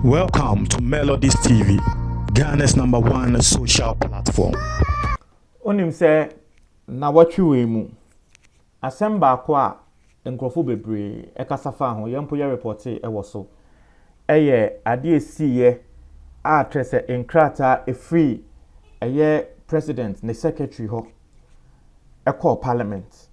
Welcome to Melodies TV, Ghana's #1 social platform. Onim say na watchwe mu asem baako a nkrofo bebre ekasafa ho yempo ye report e wo so eye ade esiye a trese enkrata e free eye president ne secretary ho e call parliament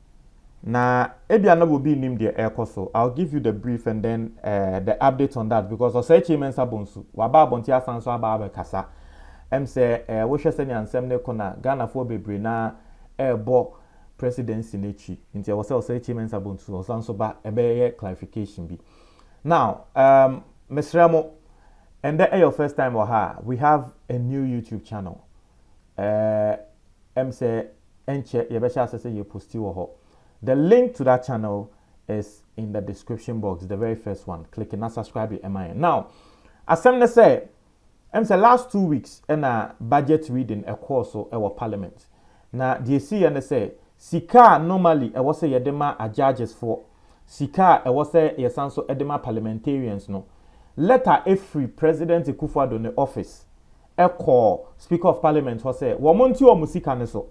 na ebia no will be nim de ekoso. I'll give you the brief and then the update on that because osechi mensa bonsu waba abonti asanso aba kasa say wo hwese ne ansem ne kona Ghana for bebre na bo presidency nechi nti wo say osechi mensa bonsu osanso ba ebe clarification bi. Now Mesramo, and that your first time or her, we have a new YouTube channel. Say enche yebesha say you post you. The link to that channel is in the description box, the very first one. Click and subscribe to MIN. Now, as some say, say last 2 weeks and a budget reading a course of our parliament. Now, the see and say, Sika normally I was say yedema a judges for Sika I was say yesanso edema parliamentarians no. Letter every President Kufuor in the office. A call Speaker of Parliament was say, Wamonti or Musika neso.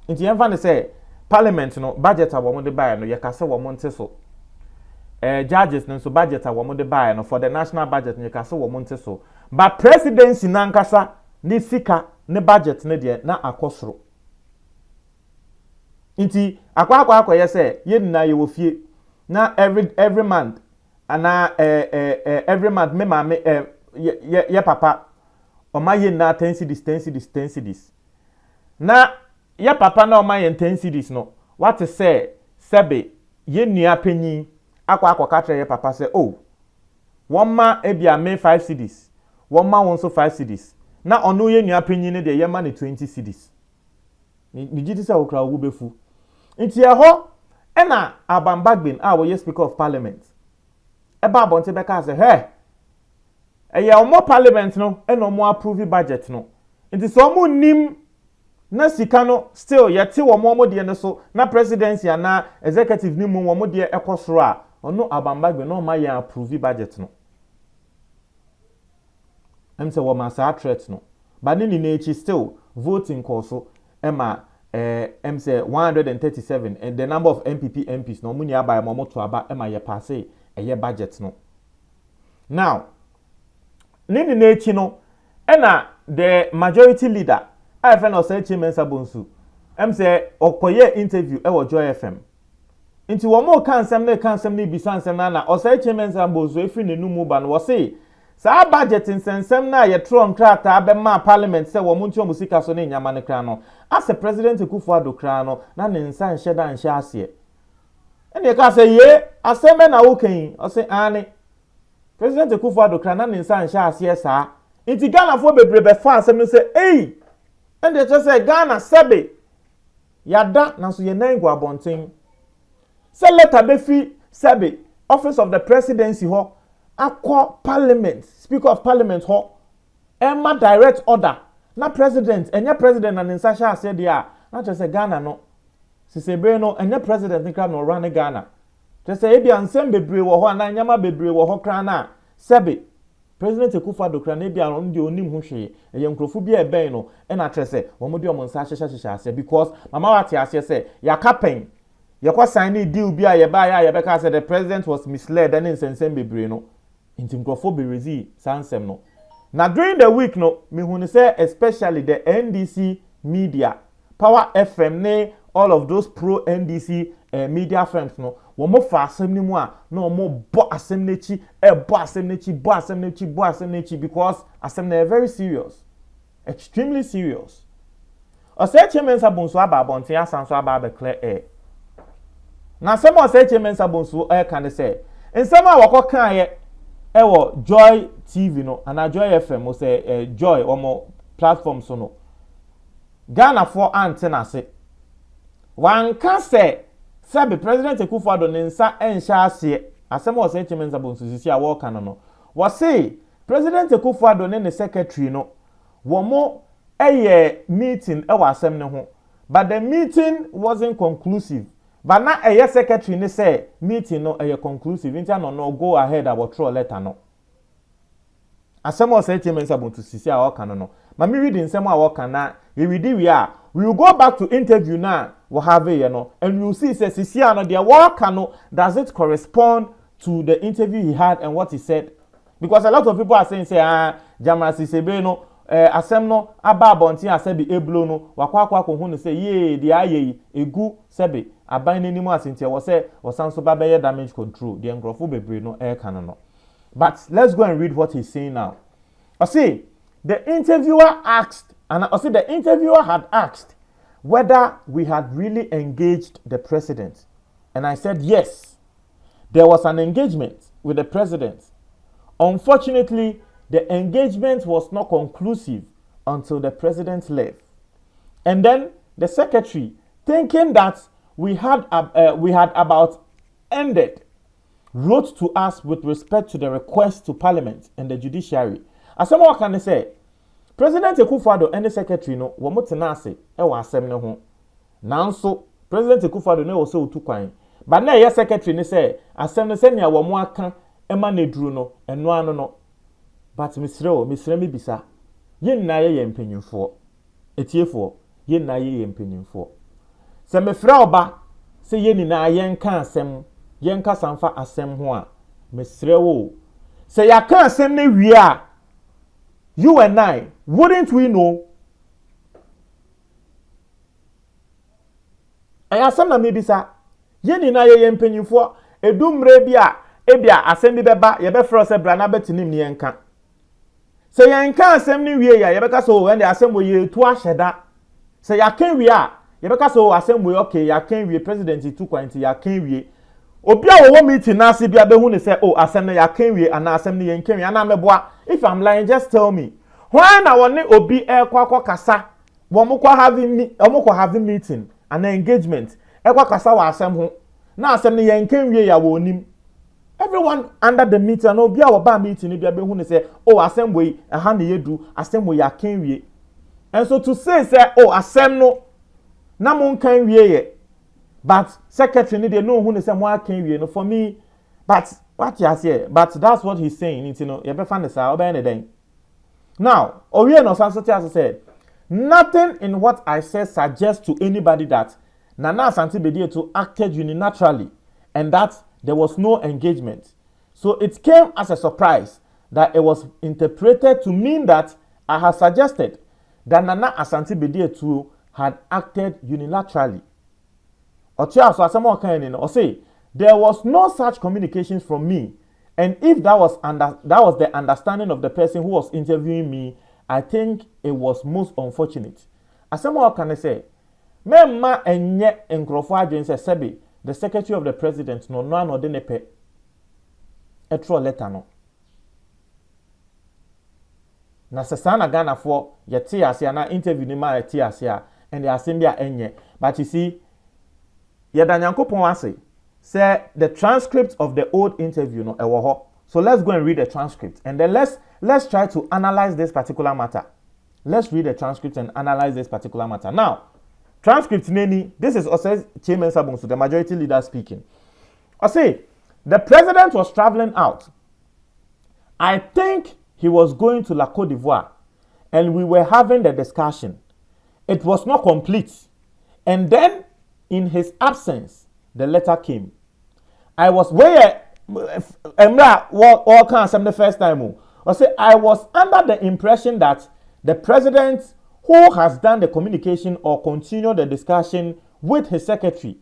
In the end, say, Parliament no budget a woman de buy no yakase womonte so judges no so budget a woman de buy no for the national budget no yakase womonte so but presidency na nkasa ni sika ne budget ne de na akosoro nti akwa ye say ye nna ye wo fie na every month ana every month me ma me ye papa o ma ye na 10 cedis na ya papa na o ma yen 10 cedis no what to say sebe ye nua panyin akwa katre ye papa say oh won ma ebia me 5 cedis won ma won so 5 cedis na ono ye nua panyin ne de ye ma ne 20 cedis ni gidi say okra wo befu nti e ho e na abambagbin a wo ye Speaker of Parliament e ba bonte be ka say he e ye omo parliament no e no mo approve budget no nti so mo nim na sika no still yete wo mo de ne so na presidency na executive ni mu wo de ekosoro a ono abambagbe no ma ya approve budget no say wo ma sa threat no but ni na echi still voting course ema say 137 and the number of MPs no mu ni aba mo to aba ema ye pass eye budget no now ni na echi no na the majority leader I find Osechi Mensa Bonsu. Say okoye interview e Joy FM. Inti wo mo kan sem ne bisan sem na Osechi Mensa Bonsu efi ne numu ba no wo say sa budget nsensem na ye tron krata be ma parliament say wo mo nti musika so ne nyama ne kra no as a president Kufuor kra no na ne nsa nhye da nhye ase. Ene ka say ye aseme na wo kan o say ane president Kufuor kra na ne nsa nhye ase sa. Inti Ghana fo bebre be fa asem no say eh and they just say Ghana sebe yada na so ye nan go abonten say letter be fi sebe office of the presidency ho akọ parliament Speaker of Parliament ho emma direct order na president enye president na nsasha ase dia na just say Ghana no sisebe no enye president nkra no run Ghana just say ebi ansem bebre wo ho na nyama bebre wo ho kra na sebe President Kufuor kra na bia on de onim ho hwe eye nkrofo bia eben no e na trese wo mo de omo nsa hyehye ase because mama wate ase say ya capen ye kwa sign deal bia ye ba ya be ka say the president was misled and insensem bebre no inti nkrofo be rezi sansem no na during the week no me hu say especially the NDC media Power FM ne all of those pro NDC media firms no wo mo fa asem ni mu a na wo mo bo asem nechi bo asem nechi because asem na very serious, extremely serious. Osechi Mensa Bonsu aba abonten asanso aba be clear air na asem Osechi Mensa Bonsu kan say ensem a wako kan ye wo Joy TV no ana Joy FM o say Joy omo platform so no Ghana for antenna say wan ka say Sabe President Kufuor ne nsa enhya ase asem o say Mensa Bonsu sisi a wo kan no wo say President Kufuor ne secretary no wo mo meeting e wa asem ne ho but the meeting wasn't conclusive but na eye secretary ne say meeting no eye conclusive nti no go ahead about throw letter no asem o say chairman sabon to sisi a waka no ma me read nsem a waka na we read we will go back to interview now we have here no and you see say sisi a no the waka no does it correspond to the interview he had and what he said, because a lot of people are saying say Jamra Sisebe no asem no aba abontin asebi eblo no wakwa ko hu no say ye the aye egu sebe aban nanimu asentia wo say wasanso ba be damage control the ngrofo bebre no kan no. But let's go and read what he's saying now. I see the interviewer had asked whether we had really engaged the president, and I said yes. There was an engagement with the president. Unfortunately, the engagement was not conclusive until the president left. And then the secretary, thinking that we had about ended, wrote to us with respect to the request to Parliament and the judiciary. As someone can say, President Akufo-Addo and the secretary no wo motenase e wa asem ne ho. Nanso President Akufo-Addo no also utu kwan. But na ye secretary ne say asem ne say nia wo mo aka ema na duru no eno ano no. But misre me bisa. Ye nna ye mpanyimfo. Etiefo ye nna ye mpanyimfo. Se me fra oba se ye ni na ye nka asem, ye nka samfa asem ho a misre wo. Se ya ka asem ne wie a you and I, wouldn't we know? I asem na me bisa. Ye ni na ye mpanyimfo edumre bia ebia asem bi beba ye be fro se bra na betinim ne yenka. Se yenka asem ni wie ya ye beka so when the asem wo ye tu ahyeda. Se ya kan wie a ye beka so asem wo okay ya kan wie president tu kwanti ya kan wie. Obi a wo meeting na se bia be hu ne se oh asem na ya kan wie ana asem ni yenka wie ana meboa. If I'm lying, just tell me. When I want obi kwa kasa wo mo kwa having meeting an engagement ekwa kasa wa asem ho na asem ni yenka wie ya wo nim. Everyone under the meeting no bia wo ba meeting ni bia be hu ne say oh asem we ha na yedu asem we ya kan wie. And so to say oh asem no na mo kan wie ye, but secretary ni dey no hu ne say mo kan wie no for me, but what you say, but that's what he's saying, you know, you be find the say obey anything. Now Owie no Sansoti has said nothing in what I said suggests to anybody that Nana Asante Bediatu acted unilaterally and that there was no engagement. So it came as a surprise that it was interpreted to mean that I had suggested that Nana Asante Bediatu had acted unilaterally. Or someone can or say there was no such communications from me, and if that was the understanding of the person who was interviewing me, I think it was most unfortunate. As someone can say, Memma enye enkrofo adwen se sebe the secretary of the president no de nepe etro letter no. Na sesa na Ghana for yete ase na interview ni ma yete ase a and the assembly enye. But you see, yeda Nyankopon ase say the transcript of the old interview no ewo ho. So let's go and read the transcript and then let's try to analyze this particular matter. Let's read the transcript and analyze this particular matter. Now, transcript neni, this is also Chairman Sabonsu, the majority leader speaking. I say the president was traveling out. I think he was going to La Côte d'Ivoire and we were having the discussion. It was not complete. And then in his absence, the letter came. I was where Emra all can the first time. I say I was under the impression that the president who has done the communication or continued the discussion with his secretary,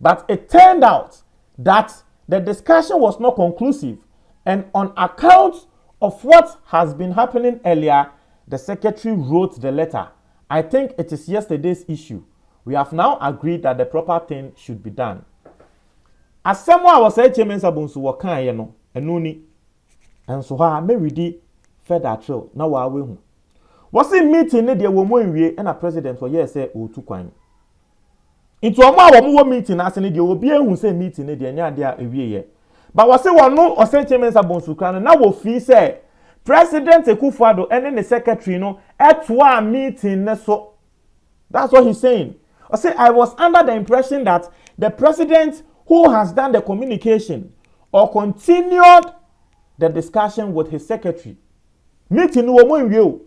but it turned out that the discussion was not conclusive, and on account of what has been happening earlier, the secretary wrote the letter. I think it is yesterday's issue. We have now agreed that the proper thing should be done. As someone was saying, Chairman Sabonsu wakan ye no enuni, and so ha me ready further trail na wa we hu. Was in meeting ne de wo mo nwie na president wo ye say o tu kwan. Into omo a wo meeting ase ne de obi ehun say meeting ne de nya de a ewie ye. But was say one no o say Chairman Sabonsu kran na wo fi say President Akufo-Addo and the secretary no etwa meeting ne so. That's what he's saying. I say I was under the impression that the president who has done the communication or continued the discussion with his secretary. Meeting no one will.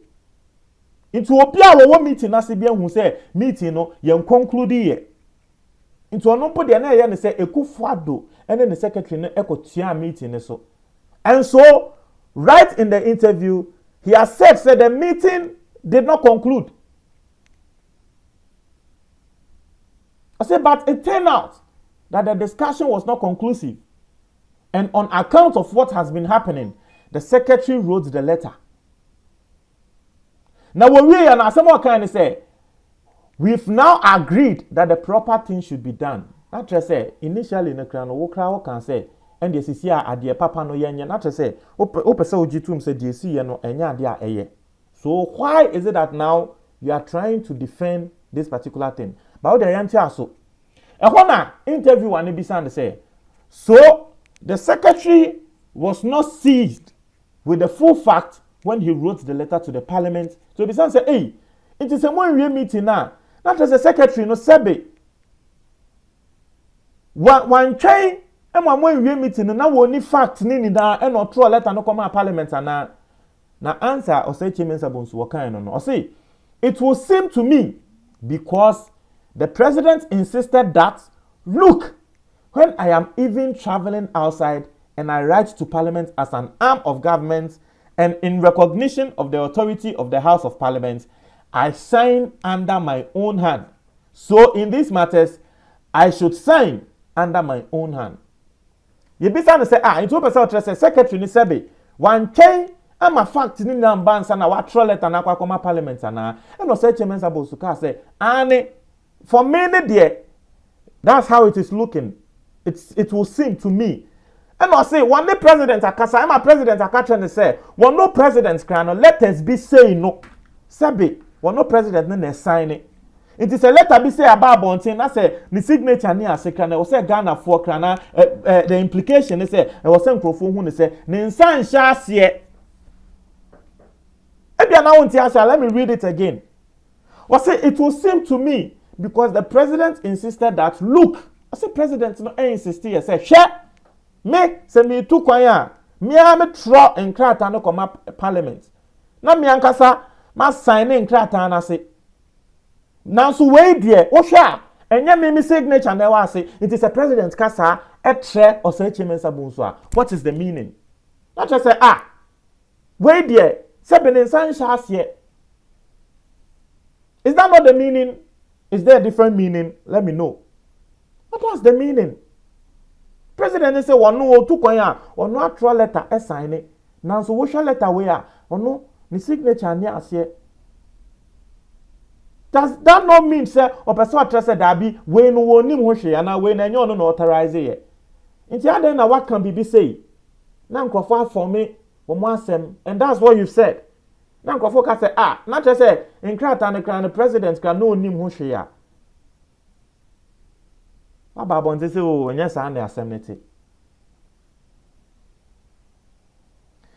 Into opia wo meeting na se bia hu say meeting no yen conclude ye. Into ono po de na ye ne say Ekufuado ene the secretary no ekotua meeting so. And so right in the interview he has said the meeting did not conclude. I said, but it turned out that the discussion was not conclusive. And on account of what has been happening, the secretary wrote the letter. Now, what can I say? We've now agreed that the proper thing should be done. Not just say, initially, in the crowd, can say, and the CCR at the papa no yen, not to say, open so jitum say, DC, no, and ya, so why is it that now you are trying to defend this particular thing? But the answer so. A interview and Ibisan say, so the secretary was not seized with the full fact when he wrote the letter to the parliament. So Ibisan say, hey, it is a one meeting now. Not as the secretary no sebe. One chain and one meeting and now only fact nini da and not throw a letter no come parliament and na answer or say Chairman Sabonsu wakaino no. Or say it will seem to me because the president insisted that, look, when I am even traveling outside and I write to parliament as an arm of government and in recognition of the authority of the House of Parliament, I sign under my own hand. So in these matters, I should sign under my own hand. You be saying say, into person secretary ni sebe, one chain, I'm a fact ni namban sana wa trolet and aqua parliament and no say Chairman Sabonsu say, Anne. For many there, that's how it is looking. It will seem to me. And I say, one day president akasa, I'm a president akatren say, one no president can let us be saying no. Sabi, one no president ne sign it. It is a letter be say about bonting. I say the signature near secret. I say Ghana for krana. The implication is say I was saying who ne say ninsan shasiye. Let me read it again. I say it will seem to me. Because the president insisted that, look, I said, President, no, I insist here, say, share, me, say me too quiet, me am throw and crat and no come up parliament. Now me ankasa, ma sign in crat and I say, now so wait there, oh share, and ya me signature and I say, it is a president kasa, a tre or say Chairman Sabonsu. What is the meaning? Not just say, wait there, 7 in sunshine here. Is that not the meaning? Is there a different meaning? Let me know. What was the meaning? President say one no to kwanya one no actual letter e sign it. Now so what letter we are one no the signature near as here. Does that not mean say or person trust that be we no woni ho hwe ya na we na enyo no authorize here. Nti ade na what can be say? Na nkrofo for me wo mo asem and that's what you said. Now, Kofoka say, not just say, in Krata and the president can no name who she are. Ababon say, oh, yes, and the assembly.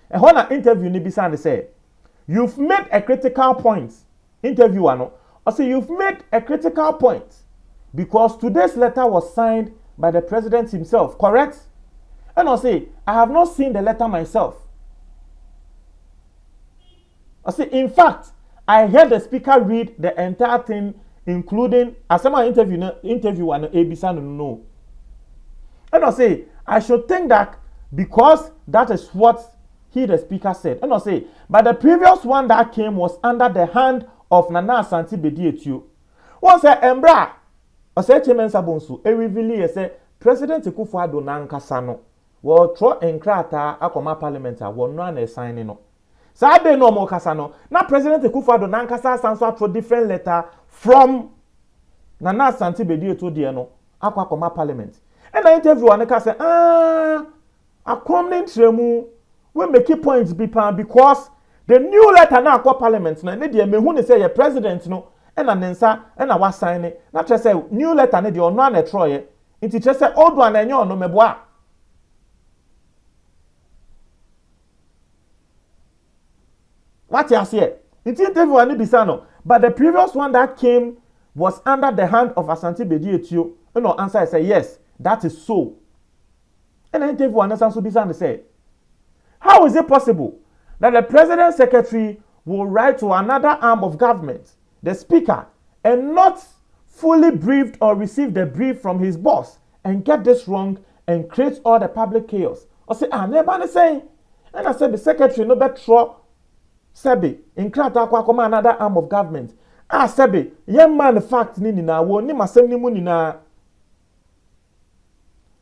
And when I interview Nibisan say, you've made a critical point. Interview, I say, you've made a critical point because today's letter was signed by the president himself, correct? And I say, I have not seen the letter myself. I say, in fact, I heard the speaker read the entire thing, including as someone interview and ABC no. And I say, I should think that because that is what the speaker said. And I say, but the previous one that came was under the hand of Nana Asante Bediatiu. One say, Embra, I say, Chairman Sabonsu, reveal say, President Ekufuado nankasa no, wo tro enkrata akoma parliament wo no na sign no. Sabe no more kasano. Now President Ekufuado nankasa sanso atro different letter from Nana Asante Bediatiu de no akoma parliament. And I interview aneka say akomne ntremu we make points be pan because the new letter na akwa parliament na de mehu ne say ye president no and anensa and na wa sign it. Na tell say new letter ne de ono na troye. Nti tell say old one enye ono meboa. What you say? It interview and Bisano, but the previous one that came was under the hand of Asante Bediatiu No answer I say yes, that is so. And then interview and answer be say, how is it possible that the president's secretary will write to another arm of government, the speaker, and not fully briefed or receive the brief from his boss and get this wrong and create all the public chaos? I say, never say. And I said the secretary no better Sebi in krata kwa another arm of government. Sebi, young man fact ni na wo ni masem ni mu ni na.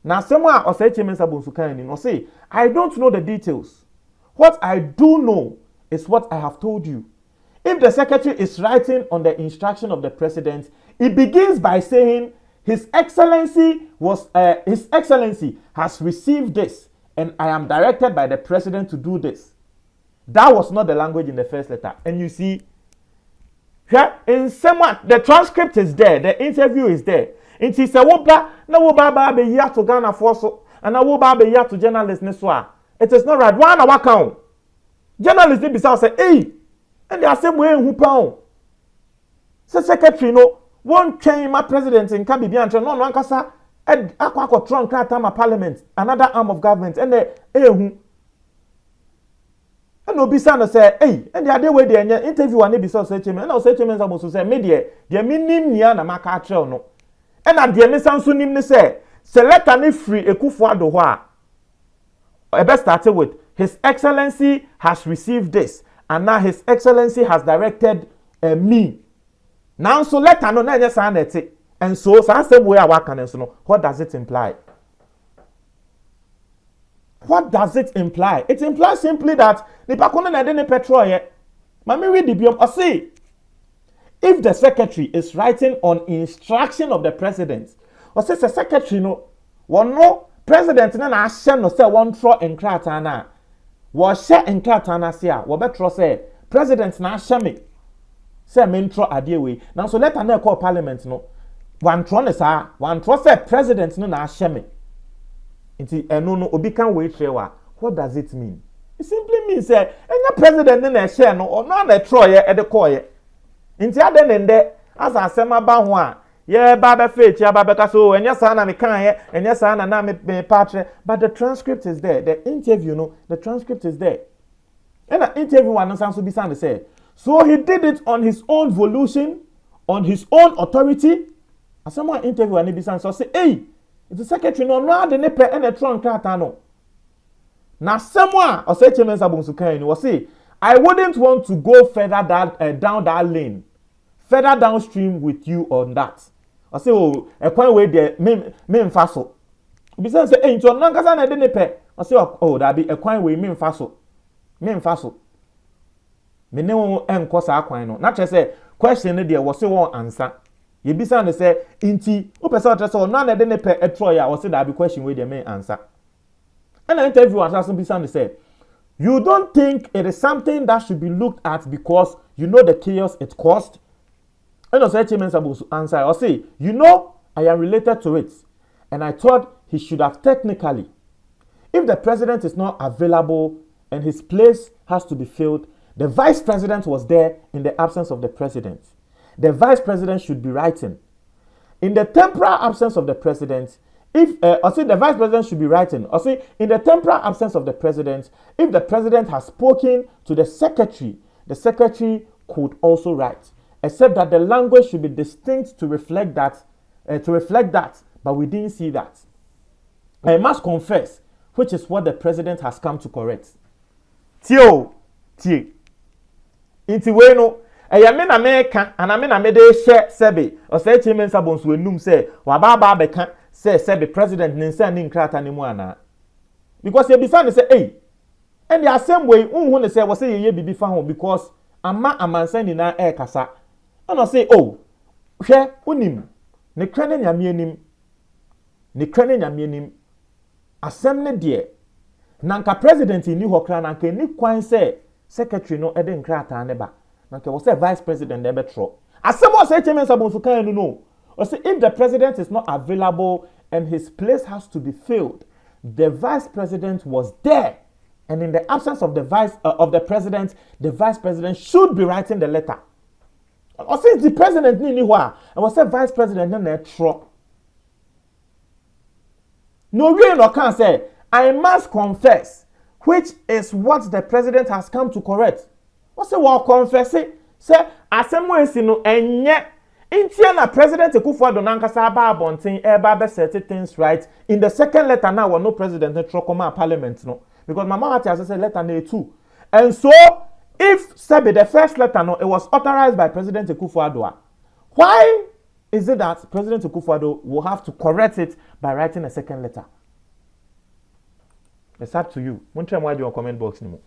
Na semwa o say Chimensa Bonsukan ni no say, I don't know the details. What I do know is what I have told you. If the secretary is writing on the instruction of the president, it begins by saying His Excellency has received this and I am directed by the president to do this. That was not the language in the first letter. And you see, here in someone, the transcript is there, the interview is there. And she said, "Woba be here to Ghana for so, and I will be here to journalists neswa." It is not right. One hour count. Journalists they be say, "Hey," and they are same way who pound. So secretary no one change my president in Kabi Bianca no ankasa akwa Trump krata parliament, another arm of government, and who. And no be sound say, hey, and the other way they interview and be so say chairman. And I say chairman supposed to say media, the minim nia na maka trail no. And at the end sound so nim say, select any free Ekufuado wa. I best started with His Excellency has received this, and now His Excellency has directed me. Now so let no na sound it. And so same way I work and so no. What does it imply? What does it imply? It implies simply that the pakuna na dene petrol ye. Mami read the biom. I say, if the secretary is writing on instruction of the president, or says the secretary no, one no president na ashe no say one throw enkrata na, wa share enkrata na sia, wa betro say president na ashe me, say me throw adie we. Now so let na call parliament no, one throw ne sa, one throw say president no na ashe me. No obi can wait trewa. What does it mean? It simply means any president na share no or no na troye e de koye. Inti ade nende as asema ba ho a ye ba be faith ya ba be ka so enya sa na me kan ye enya sa na me patre, but the transcript is there. The interview no, the transcript is there. And the interview one no so be sound say, so he did it on his own volition, on his own authority. As someone interview and be sound so say, hey, the secretary no de nepe ene tron krata no. Na someone or say Chimensa Bonsukan ni was say, I wouldn't want to go further down that lane, further downstream with you on that. I say, oh, a point where the me faso. Because say, hey, to nankasa na de nepe. I say, oh, that be a point where me faso. Me ne won enko sa kwan no. Na che say question ne there was say one answer. You be saying say inti o person address or none de ne pe etro ya or say that be question wey the main answer. And an interview answer be saying say you don't think it is something that should be looked at because you know the chaos it caused? And also Chimensa Bonsu answer or say, you know, I am related to it and I thought he should have technically, if the president is not available and his place has to be filled, the vice president was there in the absence of the president. The vice president should be writing. In the temporal absence of the president, the vice president should be writing. In the temporal absence of the president, if the president has spoken to the secretary could also write. Except that the language should be distinct to reflect that, but we didn't see that. I must confess, which is what the president has come to correct. Tie. Inti we no. Eya me na me ka ana me na me de hye sebe o say Chimensa Bonsu enum say wa ba be ka say sebe president ne nsa ne nkrata ne mu ana because e bisa ne say eh and the same way unhu ne say wo say ye bibi fa ho because amansa ni na e kasa and say oh hwe unim ne krane nyame anim asem ne de na nka president ni ho kra na nka ni kwan say secretary no e de nkrata ne ba. Okay, was a vice president never throw. As someone said, Chimensa Bonsukan no. Or say if the president is not available and his place has to be filled, the vice president was there, and in the absence of the president, the vice president should be writing the letter. Or since the president ni wa, and was a vice president never throw. No way no can say, I must confess, which is what the president has come to correct. What say what confess it? Say, asemo esino enye. Intia na President Akufo-Addo nankasa aba abonten eba be set things right. In the second letter now, no president trokoma parliament no. Because Mama Hati has said letter na 2. And so, if Sebi, the first letter no, it was authorized by President Akufo-Addo. Why is it that President Akufo-Addo will have to correct it by writing a second letter? It's up to you. Won't try more in comment box anymore.